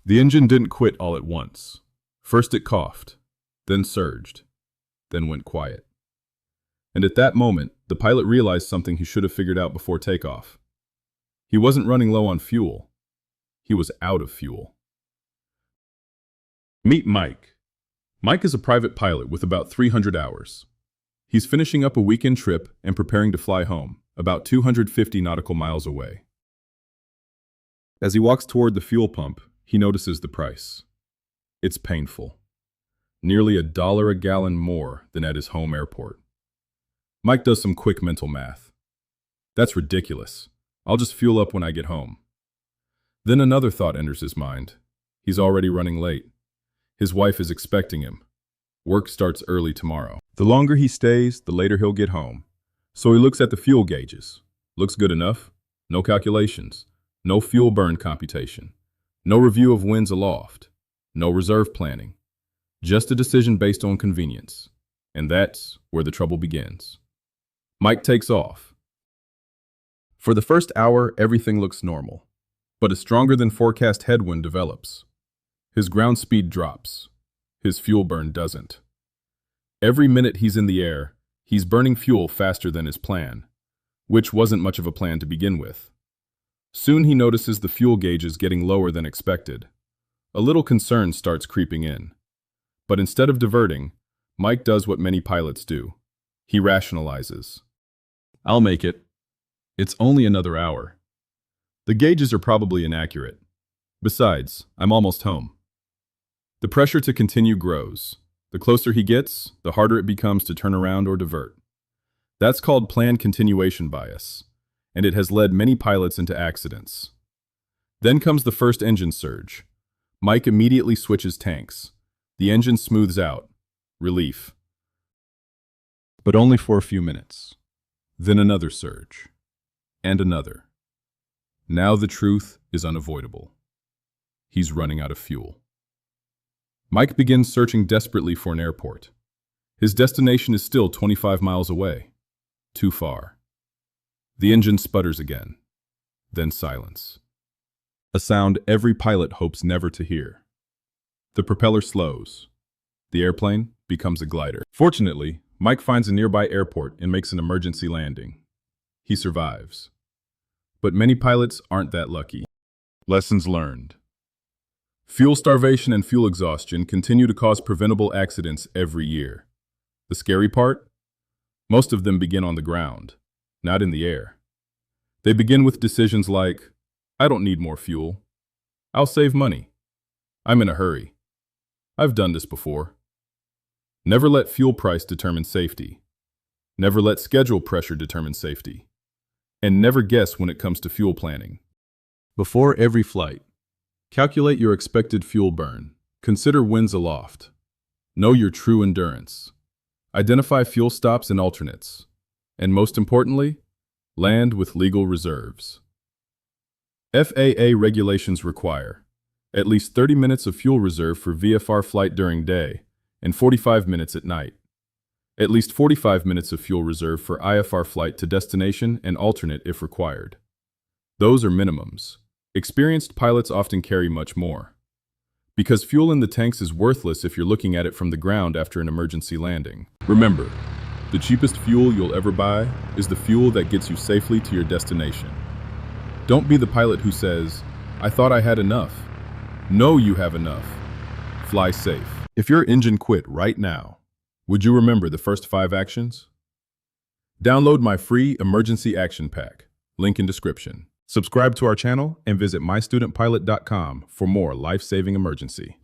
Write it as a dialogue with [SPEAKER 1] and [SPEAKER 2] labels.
[SPEAKER 1] The engine didn't quit all at once. First it coughed, then surged, then went quiet. And at that moment, the pilot realized something he should have figured out before takeoff. He wasn't running low on fuel. He was out of fuel. Meet Mike. Mike is a private pilot with about 300 hours. He's finishing up a weekend trip and preparing to fly home, about 250 nautical miles away. As he walks toward the fuel pump, he notices the price. It's painful. Nearly $1 a gallon more than at his home airport. Mike does some quick mental math. That's ridiculous. I'll just fuel up when I get home. Then another thought enters his mind. He's already running late. His wife is expecting him. Work starts early tomorrow. The longer he stays, the later he'll get home. So he looks at the fuel gauges. Looks good enough. No calculations. No fuel burn computation. No review of winds aloft. No reserve planning. Just a decision based on convenience. And that's where the trouble begins. Mike takes off. For the first hour, everything looks normal. But a stronger than forecast headwind develops. His ground speed drops. His fuel burn doesn't. Every minute he's in the air, he's burning fuel faster than his plan, which wasn't much of a plan to begin with. Soon he notices the fuel gauges getting lower than expected. A little concern starts creeping in. But instead of diverting, Mike does what many pilots do. He rationalizes. I'll make it. It's only another hour. The gauges are probably inaccurate. Besides, I'm almost home. The pressure to continue grows. The closer he gets, the harder it becomes to turn around or divert. That's called planned continuation bias, and it has led many pilots into accidents. Then comes the first engine surge. Mike immediately switches tanks. The engine smooths out. Relief. But only for a few minutes. Then another surge. And another. Now the truth is unavoidable. He's running out of fuel. Mike begins searching desperately for an airport. His destination is still 25 miles away. Too far. The engine sputters again. Then silence. A sound every pilot hopes never to hear. The propeller slows. The airplane becomes a glider. Fortunately, Mike finds a nearby airport and makes an emergency landing. He survives. But many pilots aren't that lucky. Lessons learned. Fuel starvation and fuel exhaustion continue to cause preventable accidents every year. The scary part? Most of them begin on the ground, not in the air. They begin with decisions like, I don't need more fuel. I'll save money. I'm in a hurry. I've done this before. Never let fuel price determine safety. Never let schedule pressure determine safety. And never guess when it comes to fuel planning. Before every flight, calculate your expected fuel burn. Consider winds aloft. Know your true endurance. Identify fuel stops and alternates. And most importantly, land with legal reserves. FAA regulations require at least 30 minutes of fuel reserve for VFR flight during day and 45 minutes at night. At least 45 minutes of fuel reserve for IFR flight to destination and alternate if required. Those are minimums. Experienced pilots often carry much more. Because fuel in the tanks is worthless if you're looking at it from the ground after an emergency landing. Remember, the cheapest fuel you'll ever buy is the fuel that gets you safely to your destination. Don't be the pilot who says, I thought I had enough. Know you have enough. Fly safe. If your engine quit right now, would you remember the first 5 actions? Download my free emergency action pack, link in description. Subscribe to our channel and visit mystudentpilot.com for more life-saving emergency.